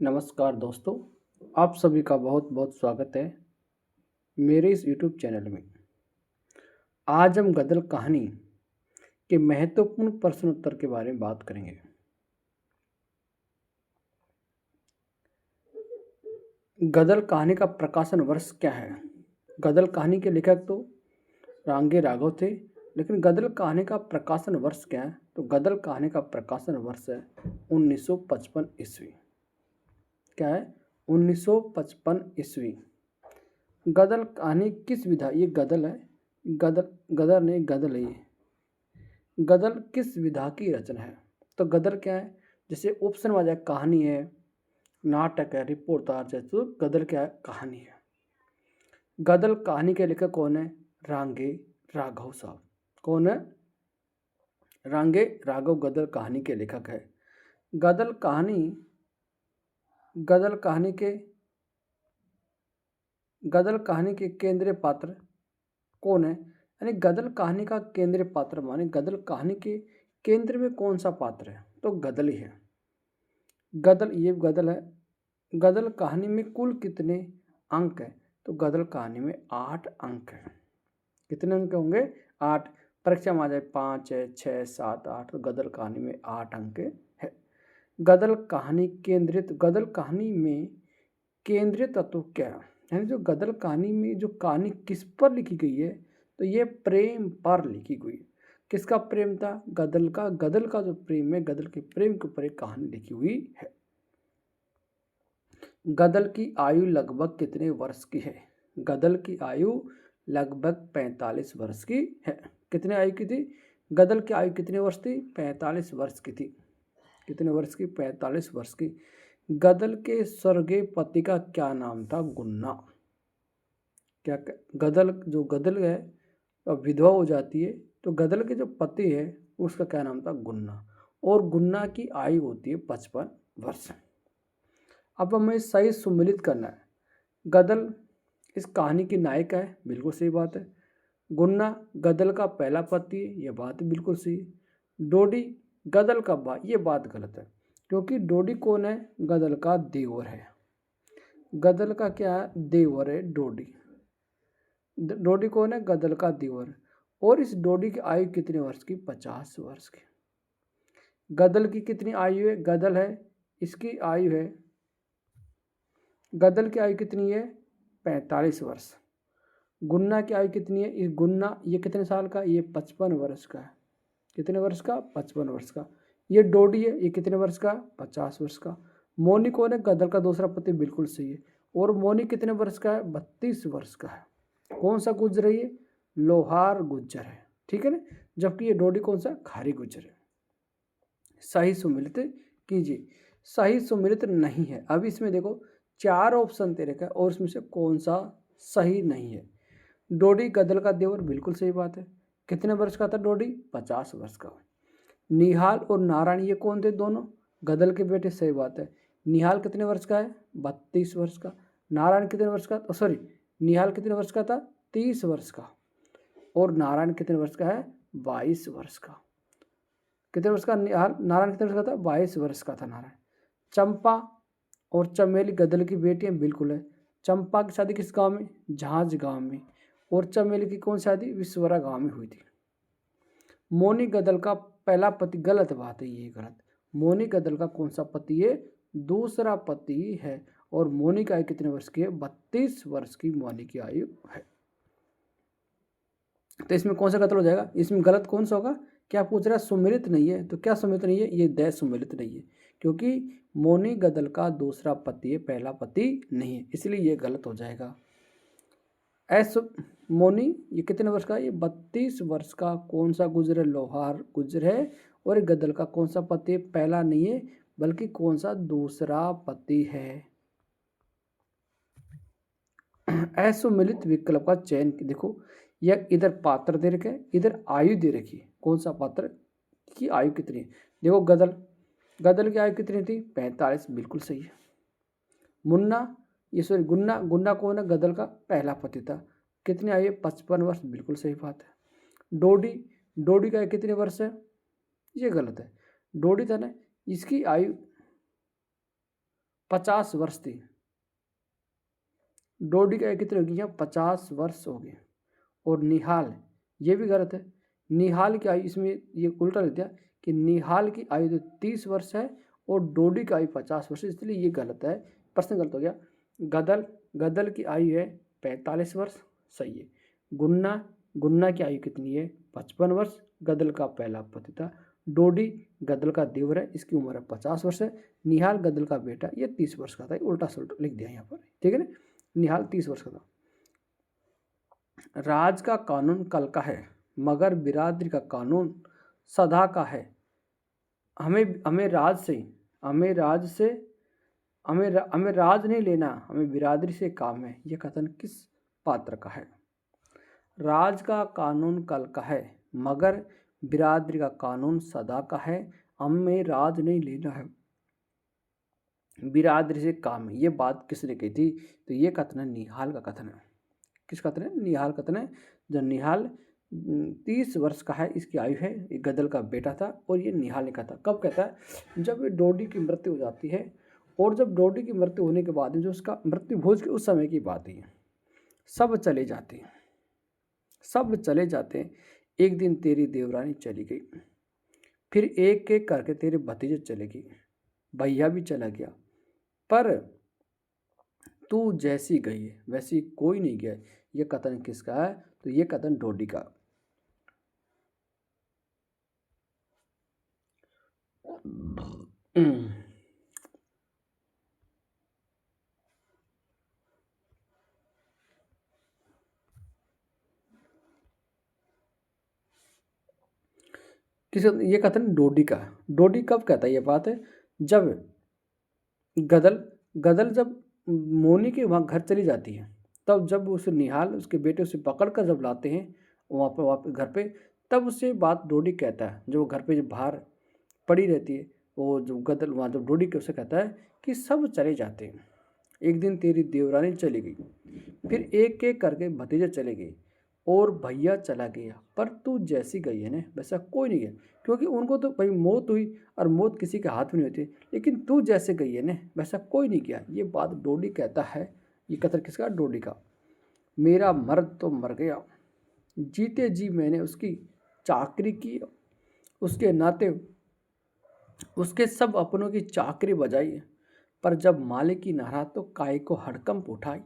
नमस्कार दोस्तों, आप सभी का बहुत बहुत स्वागत है मेरे इस यूट्यूब चैनल में। आज हम गदर कहानी के महत्वपूर्ण प्रश्न उत्तर के बारे में बात करेंगे। गदर कहानी का प्रकाशन वर्ष क्या है? गदर कहानी के लेखक तो रांगे राघव थे, लेकिन गदर कहानी का प्रकाशन वर्ष क्या है? तो गदर कहानी का प्रकाशन वर्ष है 1955 ईस्वी। क्या है? 1955 ईस्वी। गदर कहानी किस विधा, ये गदर है, गदर गदर नहीं गदर है ये। गदर किस विधा की रचना है? तो गदर क्या है? जैसे ऑप्शन में आ जाए कहानी है, नाटक है, रिपोर्टाज है, तो गदर क्या है? कहानी है। गदर कहानी के लेखक कौन है? रांगे राघव साहब। कौन है? रांगे राघव गदर कहानी के लेखक है। गदर कहानी गदर कहानी के गदर कहानी के केंद्रीय पात्र कौन है? यानी गदर कहानी का केंद्रीय पात्र माने गदर कहानी के केंद्र में कौन सा पात्र है? तो गदर ही है। गदर, ये गदर है। गदर कहानी में कुल कितने अंक हैं? तो गदर कहानी में 8 अंक हैं। कितने अंक होंगे? 8। परीक्षा में आ जाए 5 है, 6, 7, 8, तो गदर कहानी में 8 अंक है। गदर कहानी में केंद्रीय तत्व क्या है? यानी जो गदर कहानी में जो कहानी किस पर लिखी गई है? तो ये प्रेम पर लिखी गई। किसका प्रेम था? गदर का। गदर का जो प्रेम है, गदर के प्रेम के ऊपर एक कहानी लिखी हुई है। गदर की आयु लगभग कितने वर्ष की है? गदर की आयु लगभग 45 वर्ष की है। कितने आयु की थी? गदर की आयु कितने वर्ष थी? 45 वर्ष की थी। कितने वर्ष की? 45 वर्ष की। गदर के स्वर्गीय पति का क्या नाम था? गुन्ना। क्या गदर है अब विधवा हो जाती है, तो गदर के जो पति है उसका क्या नाम था? गुन्ना। और गुन्ना की आयु होती है 55 वर्ष। अब हमें सही सुमिलित करना है। गदर इस कहानी की नायिका है, बिल्कुल सही बात है। गुन्ना गदर का पहला पति है, यह बात बिल्कुल सही है। डोडी गदर का भाई, ये बात गलत है, क्योंकि डोडी कौन है? गदर का देवर है। गदर का क्या है? देवर है डोडी। डोडी कौन है? गदर का देवर। और इस डोडी की आयु कितने वर्ष की? 50 वर्ष की। गदर की कितनी आयु है? गदर है, इसकी आयु है, गदर की आयु कितनी है? 45 वर्ष। गुन्ना की आयु कितनी है? इस गुन्ना ये कितने साल का? ये 55 वर्ष का है। कितने वर्ष का? 55 वर्ष का। ये डोडी है, ये कितने वर्ष का? 50 वर्ष का। मोनी कौन है? गदर का दूसरा पति, बिल्कुल सही है। और मोनी कितने वर्ष का है? 32 वर्ष का है। कौन सा गुज्जर है ये? लोहार गुज्जर है, ठीक है ना। जबकि ये डोडी कौन सा? खारी गुज्जर है। सही सुमिलित कीजिए। सही सुमिलित नहीं है। अब इसमें देखो 4 ऑप्शन दे रखा है और इसमें से कौन सा सही नहीं है? डोडी गदर का देवर, बिल्कुल सही बात है। कितने वर्ष का था डोडी? 50 वर्ष का। निहाल और नारायण ये कौन थे? दोनों गदर के बेटे, सही बात है। निहाल कितने वर्ष का है? 32 वर्ष का। नारायण कितने वर्ष का? सॉरी, निहाल कितने वर्ष का था? 30 वर्ष का। और नारायण कितने वर्ष का है? 22 वर्ष का। कितने वर्ष का नारायण कितने वर्ष का था? 22 वर्ष का था नारायण। चंपा और चमेली गदर की बेटियां, बिल्कुल है। चंपा की शादी किस गांव में? झांझ गांव में। और चमेली की कौन शादी? विश्वरा गांव में हुई थी। मोनी गदर का पहला पति, गलत बात है, ये गलत। मोनी गदर का कौन सा पति है? दूसरा पति है। और मोनी की आयु कितने वर्ष की है? 32 वर्ष की मोनी की आयु है। तो इसमें कौन सा गलत हो जाएगा? इसमें गलत कौन सा होगा? क्या पूछ रहा है? सुमिलित नहीं है। तो क्या सुमिलित नहीं है? ये दैय सुमिलित नहीं है, क्योंकि मोनी गदर का दूसरा पति है, पहला पति नहीं है, इसलिए ये गलत हो जाएगा। एस मोनी ये कितने वर्ष का? ये 32 वर्ष का। कौन सा गुजर है? लोहार गुजर है। और गदर का कौन सा पति है? पहला नहीं है, बल्कि कौन सा? दूसरा पति है। असुमिलित विकल्प का चयन, देखो यह इधर पात्र दे रखे है, इधर आयु दे रखी है। कौन सा पात्र की आयु कितनी है? देखो गदर की आयु कितनी थी? 45, बिल्कुल सही है। मुन्ना ये सॉरी गुन्ना, गुन्ना कौन है? गदर का पहला पति था। कितनी आयु? 55 वर्ष, बिल्कुल सही बात है। डोडी का आयु कितने वर्ष है? ये गलत है। डोडी था ना, इसकी आयु 50 वर्ष थी। डोडी की आयु कितनी होगी? यहाँ 50 वर्ष हो गए। और निहाल, ये भी गलत है। निहाल की आयु, इसमें ये उल्टा लिख दिया कि निहाल की आयु तो 30 वर्ष है और डोडी की आयु 50 वर्ष, इसलिए ये गलत है, प्रश्न गलत हो गया। गदल, गदल की आयु है 45 वर्ष, सही है। गुन्ना, गुन्ना की आयु कितनी है? 55 वर्ष, गदल का पहला पति था। डोडी गदल का देवर है, इसकी उम्र है 50 वर्ष है। निहाल गदल का बेटा, ये 30 वर्ष का था, उल्टा सुल्टा लिख दिया यहाँ पर, ठीक है ना। निहाल 30 वर्ष का था। राज का कानून कल का है मगर बिरादरी का कानून सदा का है। हमें राज से हमें राज नहीं लेना, हमें बिरादरी से काम है। यह कथन किस पात्र का है? राज का कानून कल का है मगर बिरादरी का कानून सदा का है। हमें राज नहीं लेना है, बिरादरी से काम है। ये बात किसने कही थी? तो ये कथन है निहाल का कथन है। किस कथन है? निहाल कथन है। जब निहाल 30 वर्ष का है, इसकी आयु है, ये गदल का बेटा था और ये निहाल ने कहा था। कब कहता है? जब ये डोडी की मृत्यु हो जाती है, और जब डोडी की मृत्यु होने के बाद जो उसका मृत्यु भोज के उस समय की बात है। सब चले जाते हैं, सब चले जाते हैं। एक दिन तेरी देवरानी चली गई, फिर एक एक करके तेरे भतीजे चले गए, भैया भी चला गया, पर तू जैसी गई है वैसी कोई नहीं गया। ये कथन किसका है? तो ये कथन डोडी का। ये कथन डोडी का। डोडी कब कहता है ये बात है? जब गदल जब मोनी के वहाँ घर चली जाती है, तब जब उसे निहाल उसके बेटे उसे पकड़ कर जब लाते हैं वहाँ पर घर पे, तब उससे बात डोडी कहता है। जो घर पे जब बाहर पड़ी रहती है, वो जो गदल वहाँ जब डोडी के उसे कहता है कि सब चले जाते हैं। एक दिन तेरी देवरानी चली गई, फिर एक एक करके भतीजे चले गए और भैया चला गया, पर तू जैसी गई है ना वैसा कोई नहीं गया। क्योंकि उनको तो भाई मौत हुई और मौत किसी के हाथ में नहीं होती, लेकिन तू जैसे गई है ना वैसा कोई नहीं गया। ये बात डोडी कहता है। ये कथन किसका? डोडी का। मेरा मर्द तो मर गया, जीते जी मैंने उसकी चाकरी की, उसके नाते उसके सब अपनों की चाकरी बजाई, पर जब मालिक की नाराज तो काय को हड़कंप उठाई।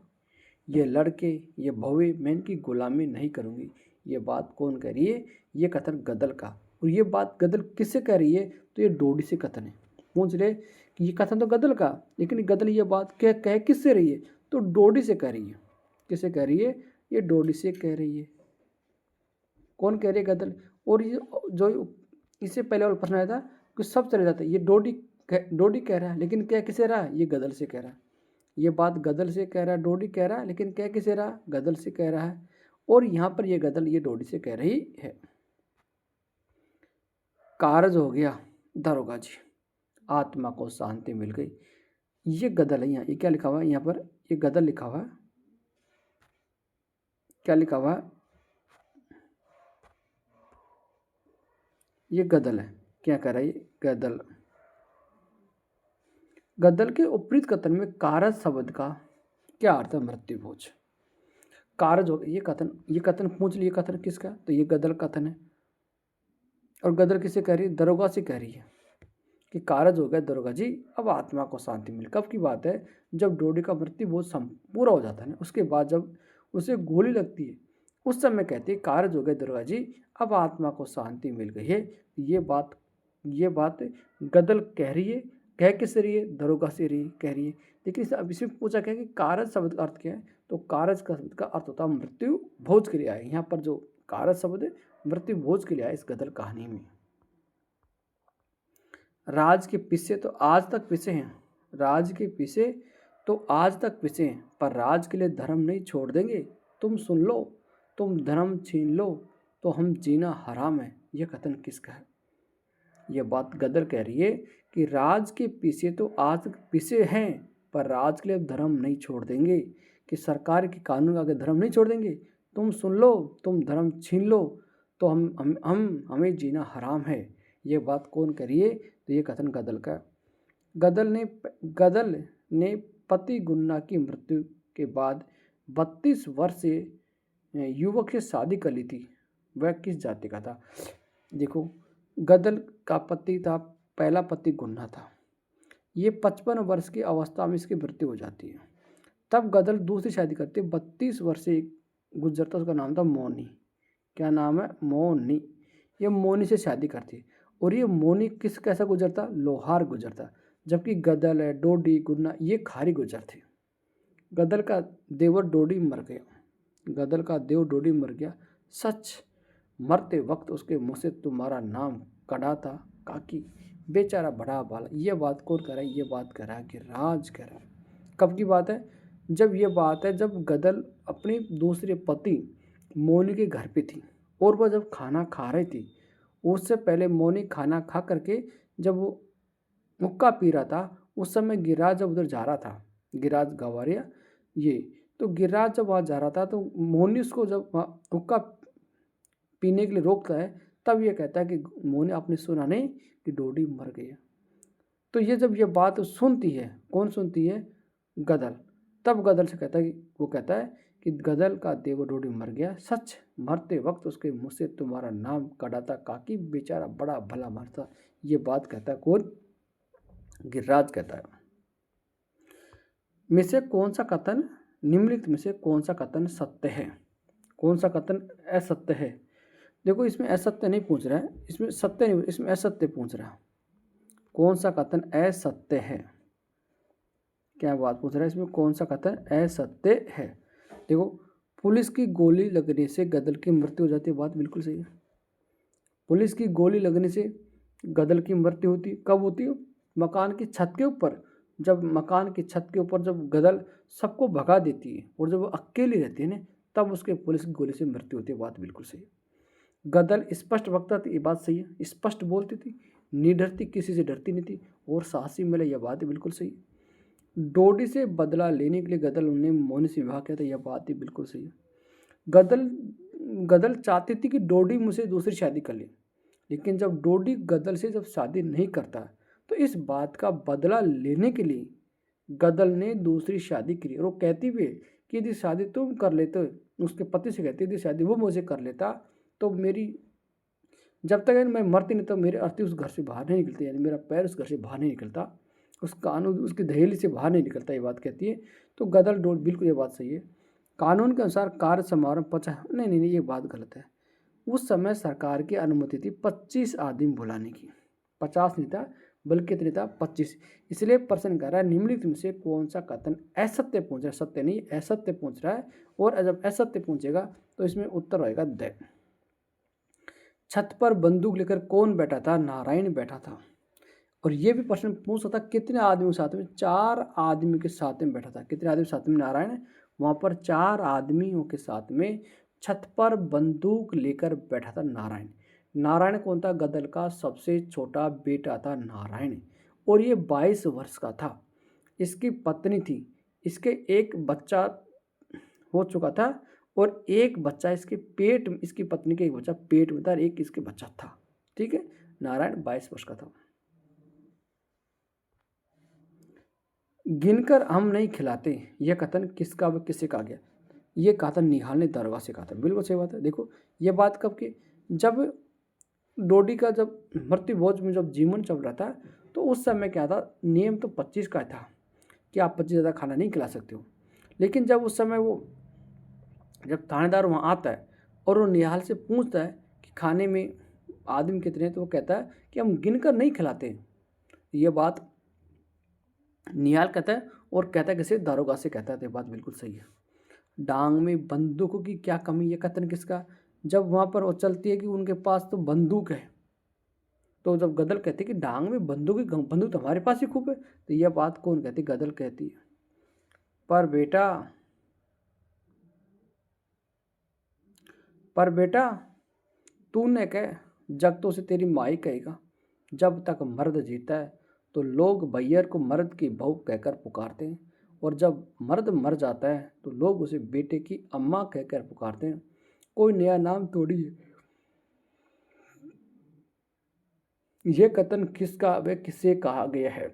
ये लड़के ये भवे मैं इनकी गुलामी नहीं करूँगी। ये बात कौन कह रही है? ये कथन गदल का। और ये बात गदल किससे कह रही है? तो ये डोडी से कथन है। पूछ रहे कि ये कथन तो गदल का, लेकिन गदल ये बात कह किससे रही है? तो डोडी से कह रही है। किससे कह रही है? ये डोडी से कह रही है। कौन कह रही है? गदल। और ये जो इससे पहले वाला प्रश्न आया था कि सब चले जाते, ये डोडी कह रहा है, लेकिन कह किसे रहा है? ये गदल से कह रहा है। ये बात गदल से कह रहा है, डोडी कह रहा है, लेकिन कह किसे रहा? गदल से कह रहा है। और यहाँ पर ये गदल ये डोडी से कह रही है। कारज हो गया दरोगा जी, आत्मा को शांति मिल गई। ये गदल है। यहाँ ये क्या लिखा हुआ है? यहाँ पर ये गदल लिखा हुआ है। क्या लिखा हुआ है? ये गदल है। क्या कह रहा है? ये गदल। गदल के उपरीत कथन में कारज शब्द का क्या अर्थ है? मृत्यु भोज। कारज हो ये कथन पूछ लिए, कथन किसका? तो ये गदल कथन है। और गदल किसे कह रही है? दरोगा से कह रही है कि कारज हो गया दरोगा जी, अब आत्मा को शांति मिल। कब की बात है? जब डोडी का मृत्यु भोज पूरा हो जाता है ना, उसके बाद जब उसे गोली लगती है, उस समय कहती है कारज हो गया दरोगा जी, अब आत्मा को शांति मिल गई है। ये बात गदल कह रही है। कह किस रही है? दरोगा से रही कह रही है। लेकिन अब इसमें पूछा क्या कि कारज शब्द का अर्थ क्या है? तो कारज का शब्द का अर्थ होता है मृत्यु भोज के लिए आए। यहाँ पर जो कारज शब्द है मृत्यु भोज के लिए आए इस गदल कहानी में। राज के पिसे तो आज तक पिसे हैं, राज के पिसे तो आज तक पिसे हैं, पर राज के लिए धर्म नहीं छोड़ देंगे। तुम सुन लो, तुम धर्म छीन लो तो हम जीना हराम है। यह कथन किसका है? यह बात गदर कह रही है कि राज के पीछे तो आज तक पीछे हैं, पर राज के लिए धर्म नहीं छोड़ देंगे, कि सरकार के कानून आगे धर्म नहीं छोड़ देंगे। तुम सुन लो, तुम धर्म छीन लो तो हमें जीना हराम है। ये बात कौन कह रही है? तो ये कथन गदल का। गदल ने पति गुन्ना की मृत्यु के बाद 32 वर्षीय युवक से शादी कर ली थी, वह किस जाति का था? देखो, गदल का पति था, पहला पति गुन्ना था। ये 55 वर्ष की अवस्था में इसकी मृत्यु हो जाती है। तब गदल दूसरी शादी करती है। 32 वर्षीय गुजरता, उसका नाम था मोनी। क्या नाम है? मोनी। ये मोनी से शादी करती है और ये मोनी किस कैसा गुजरता? लोहार गुजरता। जबकि गदल है, डोडी, गुन्ना ये खारी गुजर थे। गदल का देवर डोडी मर गया। गदल का देव डोडी मर गया। सच मरते वक्त उसके मुँह से तुम्हारा नाम कड़ा था काकी, बेचारा बड़ा बाला। ये बात कौन कह रहा है? ये बात कह रहा है गिरिराज कह रहा है। कब की बात है? जब ये बात है जब गदल अपने दूसरे पति मोनी के घर पे थी और वह जब खाना खा रही थी, उससे पहले मोनी खाना खा करके जब वो हुक्का पी रहा था, उस समय गिरिराज जब उधर जा रहा था, गिरिराज गवारिया ये, तो गिरिराज जब वहाँ जा रहा था तो मोनी उसको जब हुक्का पीने के लिए रोकता है, तब ये कहता है कि मोनी आपने सुना नहीं कि डोडी मर गई। तो ये जब ये बात सुनती है, कौन सुनती है? गदल। तब गदल से कहता है कि वो कहता है कि गदल का देवर डोडी मर गया। सच मरते वक्त उसके मुँह से तुम्हारा नाम कड़ा था काकी, बेचारा बड़ा भला मरता। ये बात कहता है कौन? गिरिराज कहता है। में से कौन सा कथन निम्नलिखित में से कौन सा कथन सत्य है? कौन सा कथन असत्य है? देखो, इसमें असत्य नहीं पूछ रहा है, इसमें सत्य नहीं, इसमें असत्य पूछ रहा है। कौन सा कथन असत्य है? क्या बात पूछ रहा है इसमें? कौन सा कथन असत्य है? देखो, पुलिस की गोली लगने से गदल की मृत्यु हो जाती है, बात बिल्कुल सही है। पुलिस की गोली लगने से गदल की मृत्यु होती, कब होती है? मकान की छत के ऊपर। जब मकान की छत के ऊपर जब गदल सबको भगा देती है और जब वो अकेली रहती है ना, तब उसके पुलिस की गोली से मृत्यु होती है, बात बिल्कुल सही है। गदल स्पष्ट वक्ता थी, ये बात सही है, स्पष्ट बोलती थी, निडर थी, किसी से डरती नहीं थी और साहसी मिले, यह बात बिल्कुल सही है। डोडी से बदला लेने के लिए गदल ने मोनी से विवाह किया था, यह बात ही बिल्कुल सही है। गदल चाहती थी कि डोडी मुझसे दूसरी शादी कर ले, लेकिन जब डोडी गदल से जब शादी नहीं करता तो इस बात का बदला लेने के लिए गदल ने दूसरी शादी की और वो कहती भी है कि यदि शादी तुम कर लेते, उसके पति से कहती यदि शादी वो मुझे कर लेता तो मेरी जब तक मैं मरती नहीं तो मेरे अर्थी उस घर से बाहर नहीं निकलती, यानी मेरा पैर उस घर से बाहर नहीं निकलता, उस कानून उसकी दहेली से बाहर नहीं निकलता, ये बात कहती है। तो गदल डोड बिल्कुल ये बात सही है। कानून के अनुसार कार्य समारोह 50, नहीं, ये बात गलत है। उस समय सरकार की अनुमति थी 25 आदमी बुलाने की, 50 नहीं था बल्कि कितने था? 25। इसलिए प्रश्न कर रहा है निम्नलिखित में से कौन सा कथन असत्य पूछ रहा है? सत्य नहीं, असत्य पूछ रहा है। और जब असत्य पूछेगा तो इसमें उत्तर होएगा द। छत पर बंदूक लेकर कौन बैठा था? नारायण बैठा था। और ये भी प्रश्न पूछ सकता कितने आदमी साथ में? 4 आदमी के साथ में बैठा था। कितने आदमी साथ में? नारायण वहाँ पर 4 आदमियों के साथ में छत पर बंदूक लेकर बैठा था नारायण। नारायण कौन था? गदल का सबसे छोटा बेटा था नारायण और ये 22 वर्ष का था। इसकी पत्नी थी, इसके एक बच्चा हो चुका था और एक बच्चा इसके पेट में, इसकी पत्नी के एक बच्चा पेट में था और एक इसके बच्चा था। ठीक है, नारायण 22 वर्ष का था। गिनकर हम नहीं खिलाते, यह कथन किसका व किससे कहा गया? ये कथन निहाल ने दरगाह से कहा था। बिल्कुल सही बात है। देखो, ये बात कब की? जब डोडी का जब मृत्यु भोज में जब जीवन चल रहा था तो उस समय क्या था? नियम तो 25 का था कि आप 25 ज़्यादा खाना नहीं खिला सकते हो। लेकिन जब उस समय वो जब थानेदार वहाँ आता है और वो निहाल से पूछता है कि खाने में आदमी कितने हैं, तो वो कहता है कि हम गिनकर नहीं खिलाते। ये बात निहाल कहता है और कहता है किसे? दारोगा से कहता है। तो ये बात बिल्कुल सही है। डांग में बंदूकों की क्या कमी? ये कथन किसका? जब वहाँ पर वो चलती है कि उनके पास तो बंदूक है, तो जब गदल कहती है कि डांग में बंदूक तो हमारे पास ही खूब है, तो यह बात कौन कहती? गदल कहती है। पर बेटा तूने कह, जग तो उसे तेरी माँ ही कहेगा। जब तक मर्द जीता है तो लोग भैयर को मर्द की बहू कहकर पुकारते हैं और जब मर्द मर जाता है तो लोग उसे बेटे की अम्मा कहकर पुकारते हैं। कोई नया नाम थोड़ी है। यह कथन किसका व किससे कहा गया है?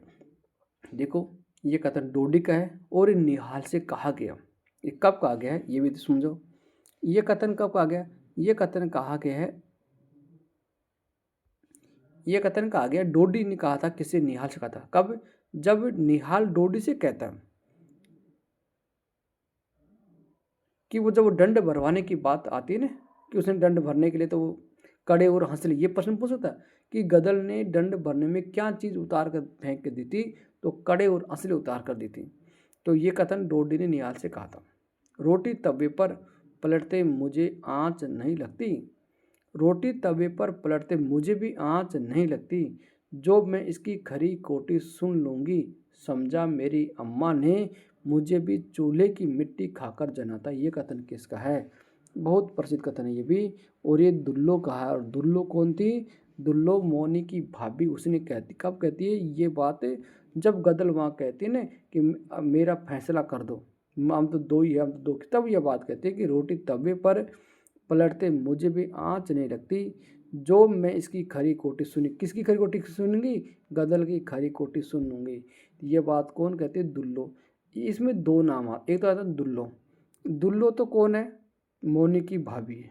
देखो, ये कथन डोडी का है और ये निहाल से कहा गया। ये कब कहा गया है ये भी तो समझो। ये कथन कब कहा गया? ये कथन कहा गया है, ये कथन कहा गया डोडी ने कहा था, किसे? निहाल से कहा था। कब? जब निहाल डोडी से कहता है कि वो जब वो दंड भरवाने की बात आती है ना, कि उसने दंड भरने के लिए तो वो कड़े और हंसले, ये प्रश्न पूछ सकता है कि गदल ने दंड भरने में क्या चीज़ उतार कर फेंक के दी थी? तो कड़े और हंसले उतार कर दी थी। तो ये कथन डोडी ने निहाल से कहा था। रोटी तवे पर पलटते मुझे आँच नहीं लगती, रोटी तवे पर पलटते मुझे भी आँच नहीं लगती, जो मैं इसकी खरी खोटी सुन लूँगी, समझा मेरी अम्मा ने मुझे भी चूल्हे की मिट्टी खाकर जना था। ये कथन किसका है? बहुत प्रसिद्ध कथन है ये भी, और ये दुल्लो का है। और दुल्लो कौन थी? दुल्लो मोनी की भाभी। उसने कहती, कब कहती है ये बात? जब गदल वहाँ कहती है ना कि मेरा फैसला कर दो, हम तो दो ही है, हम तो दो, तब यह बात कहती है कि रोटी तवे पर पलटते मुझे भी आँच नहीं लगती, जो मैं इसकी खरी खोटी सुनी। किसकी खरी खोटी सुनूंगी? गदल की खरी खोटी सुन लूँगी। ये बात कौन कहती है? दुल्लो। इसमें दो नाम आ, एक तो आता है दुल्लो। दुल्लो तो कौन है? मोनी की भाभी है।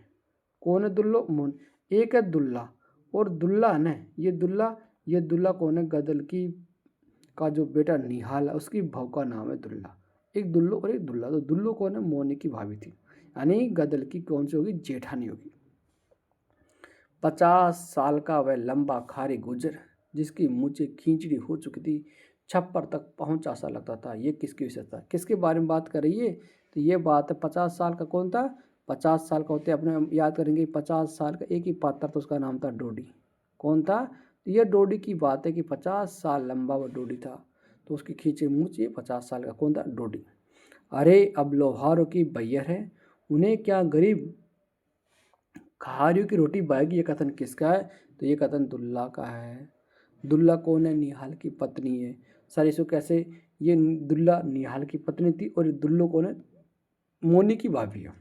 कौन है दुल्लो? मोन। एक है दुल्ला, और दुल्ला है ना, ये दुल्ला कौन है? गदल की का जो बेटा निहाल है उसकी बहू का नाम है दुल्ला। एक दुल्लो और एक दुल्ला। तो दुल्लो कौन है? मोनी की भाभी थी, यानी गदल की कौन सी होगी? जेठानी होगी। 50 साल का वह लंबा खारी गुजर, जिसकी मुझे खींचड़ी हो चुकी थी, छप्पर तक पहुंचा सा लगता था। ये किसकी विशेषता? किसके बारे में बात कर रही है? तो ये बात है 50 साल का। कौन था? 50 साल का होते अपने याद करेंगे। 50 साल का एक ही पात्र था, उसका नाम था डोडी। कौन था? तो ये डोडी की बात है कि 50 साल लंबा वह डोडी था, तो उसकी खींचे मुँह ये 50 साल का कौन था? डोडी। अरे अब लोहारों की बैयर है, उन्हें क्या गरीब कहारियों की रोटी बाएगी। ये कथन किसका है? तो ये कथन दुल्ला का है। दुल्ला कौन है? निहाल की पत्नी है। सर इसको कैसे? ये दुल्ला निहाल की पत्नी थी, और ये दुल्लो कौन है? मोनी की भाभी है।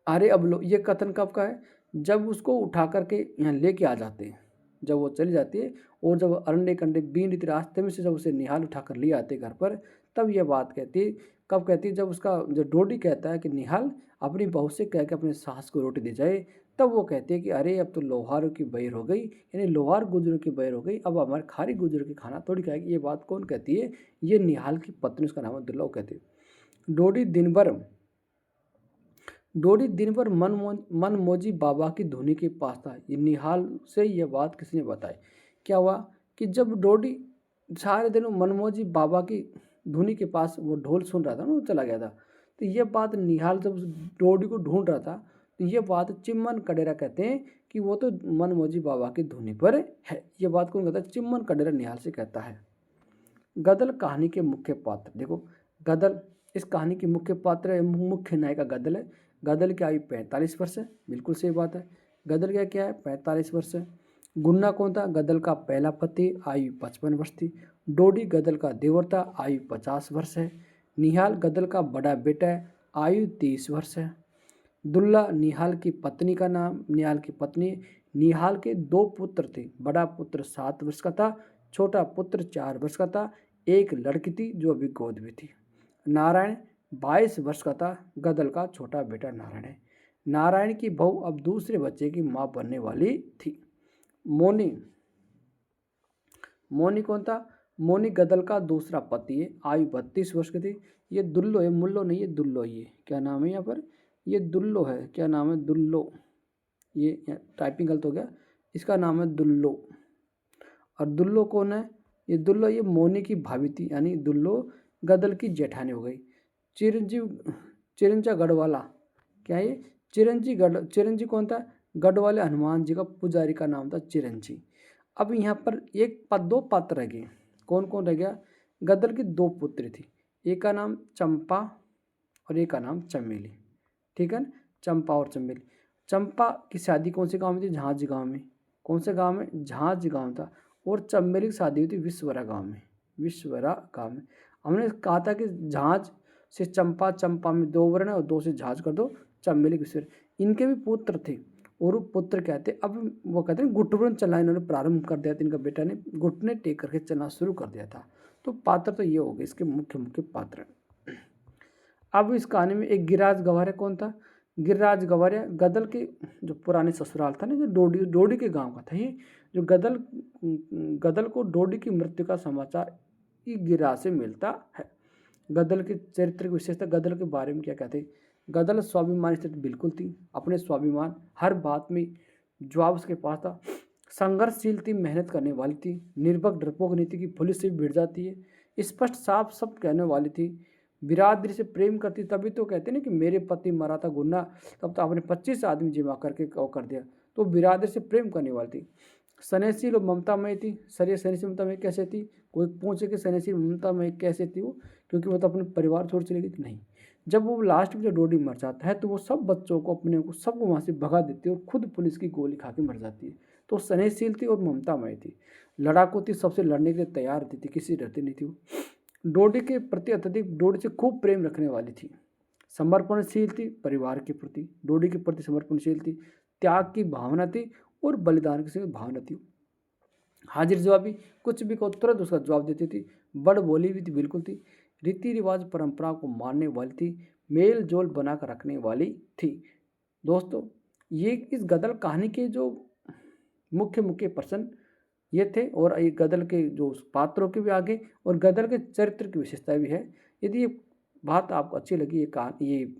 अरे अब लो, ये कथन कब का है? जब उसको उठा करके यहाँ लेके आ जाते हैं, जब वो चली जाती है, और जब अरंडे कंडे बीन रीति रास्ते में से जब उसे निहाल उठा कर ले आते घर पर, तब यह बात कहती है। कब कहती है? जब उसका जो डोडी कहता है कि निहाल अपनी बहू से कह के अपने सास को रोटी दे जाए, तब वो कहती है कि अरे अब तो लोहारों की बैर हो गई, यानी लोहार गुजरों की बैर हो गई, अब हमारे खारी गुजरों की खाना थोड़ी खाएगी। ये बात कौन कहती है? ये निहाल की पत्नी, उसका नाम है दुल्ला, कहती है। डोडी दिन भर मनमौजी बाबा की धुनी के पास था। ये निहाल से यह बात किसने बताई? क्या हुआ कि जब डोडी सारे दिन मनमौजी बाबा की धुनी के पास वो ढोल सुन रहा था ना, वो चला गया था। तो ये बात निहाल जब उस डोडी को ढूंढ रहा था, तो ये बात चिम्मन कडेरा कहते हैं कि वो तो मनमौजी बाबा की धुनी पर है। ये बात कौन कहता है? चिम्मन कडेरा निहाल से कहता है। गदल कहानी के मुख्य पात्र। देखो, गदल इस कहानी के मुख्य पात्र है, मुख्य नायिका गदल है। गदल की आयु 45 वर्ष है, बिल्कुल सही बात है। गदल का क्या है? 45 वर्ष है। गुन्ना कौन था? गदल का पहला पति, आयु 55 वर्ष थी। डोडी गदल का देवर था, आयु 50 वर्ष है। निहाल गदल का बड़ा बेटा है, आयु 30 वर्ष है। दुल्ला निहाल की पत्नी का नाम, निहाल की पत्नी। निहाल के 2 पुत्र थे, बड़ा पुत्र 7 वर्ष का था, छोटा पुत्र 4 वर्ष का था। एक लड़की थी जो अभी गोद में थी। नारायण 22 वर्ष का था, गदल का छोटा बेटा नारायण है। नारायण की बहू अब दूसरे बच्चे की माँ बनने वाली थी। मोनी, मोनी कौन था? मोनी गदल का दूसरा पति है, आयु 32 वर्ष की थी। ये दुल्लो है, मुल्लो नहीं, ये दुल्लो। ये क्या नाम है यहाँ पर? ये दुल्लो है। क्या नाम है? दुल्लो। ये टाइपिंग गलत हो गया, इसका नाम है दुल्लो। और दुल्लो कौन है? ये दुल्लो ये मोनी की भाभी थी, यानी दुल्लो गदल की जेठानी हो गई। चिरंजा गढ़वाला, क्या है ये? चिरंजी कौन था? गढ़वाले हनुमान जी का पुजारी का नाम था चिरंजी। अब यहाँ पर दो पात्र रह गए। कौन कौन रह गया? गदल की 2 पुत्री थी, एक का नाम चंपा और एक का नाम चमेली। ठीक है ना? चंपा और चमेली। चंपा की शादी कौन से गांव में थी? झांझ गांव में। कौन से गांव में? झांझ गांव था। और चमेली की शादी हुई थी विश्वरा गांव में। विश्वरा गांव में। हमने कहा था कि झांझ से चंपा, चंपा में 2 वर्ण है और 2 से झांझ कर दो, चमेली विश्वर। इनके भी पुत्र थे, और पुत्र कहते अब वो कहते हैं घुटने चलना इन्होंने प्रारंभ कर दिया था, इनका बेटा ने घुटने टेक करके चलना शुरू कर दिया था। तो पात्र तो ये हो गए इसके मुख्य मुख्य पात्र। अब इस कहानी में एक गिरिराज गवारे कौन था? गिरिराज गवारे गदल के जो पुराने ससुराल था ना, जो डोडी के गांव का था। ये जो गदल को डोडी की मृत्यु का समाचार ये गिरिराज से मिलता है। गदल के चरित्र की विशेषता, गदल के बारे में क्या कहते? गदल स्वाभिमान स्थित बिल्कुल थी, अपने स्वाभिमान हर बात में जवाब उसके पास था। संघर्षशील थी, मेहनत करने वाली थी, निर्भक डरपोक नीति की पुलिस से भी भिड़ जाती है, स्पष्ट साफ सब कहने वाली थी, बिरादरी से प्रेम करती। तभी तो कहते ना कि मेरे पति मरा था गुन्ना, तब तो आपने 25 आदमी जमा करके कर दिया। तो बिरादरी से प्रेम करने वाली थी, स्नेहशील और ममतामय थी। सर स्नेहशील ममतामय कैसे थी? कोई पूछे कि स्नेहशील ममतामय कैसे थी वो, क्योंकि वो तो अपने परिवार छोड़ चली गई थी? नहीं, जब वो लास्ट में जो डोडी मर जाता है तो वो सब बच्चों को अपने को सबको वहाँ से भगा देती है और खुद पुलिस की गोली खा के मर जाती है। तो स्नेहशील थी और ममतामय थी, लड़ाकू थी, सबसे लड़ने के लिए तैयार रहती थी, किसी डरती नहीं थी वो। डोडी के प्रति अत्यधिक डोडी से खूब प्रेम रखने वाली थी, समर्पणशील थी, परिवार के प्रति डोडी के प्रति समर्पणशील थी, त्याग की भावना थी और बलिदान की भावना थी। हाजिर जवाबी, कुछ भी कहो तुरंत उसका जवाब देती थी, बड़ बोली भी थी, बिल्कुल थी, रीति रिवाज परंपरा को मानने वाली थी, मेल जोल बनाकर रखने वाली थी। दोस्तों, ये इस गदल कहानी के जो मुख्य मुख्य पर्सन ये थे, और ये गदल के जो पात्रों के भी आगे और गदल के चरित्र की विशेषता भी है। यदि ये बात आपको अच्छी लगी, ये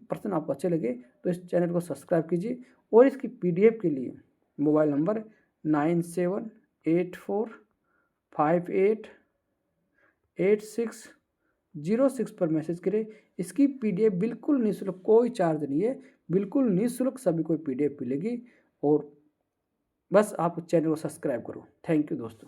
पर्सन आपको अच्छे लगे, तो इस चैनल को सब्सक्राइब कीजिए। और इसकी PDF के लिए मोबाइल नंबर 9784588606 पर मैसेज करें। इसकी PDF बिल्कुल निःशुल्क, कोई चार्ज नहीं है, बिल्कुल निःशुल्क सभी को PDF मिलेगी। और बस आप चैनल को सब्सक्राइब करो। थैंक यू दोस्तों।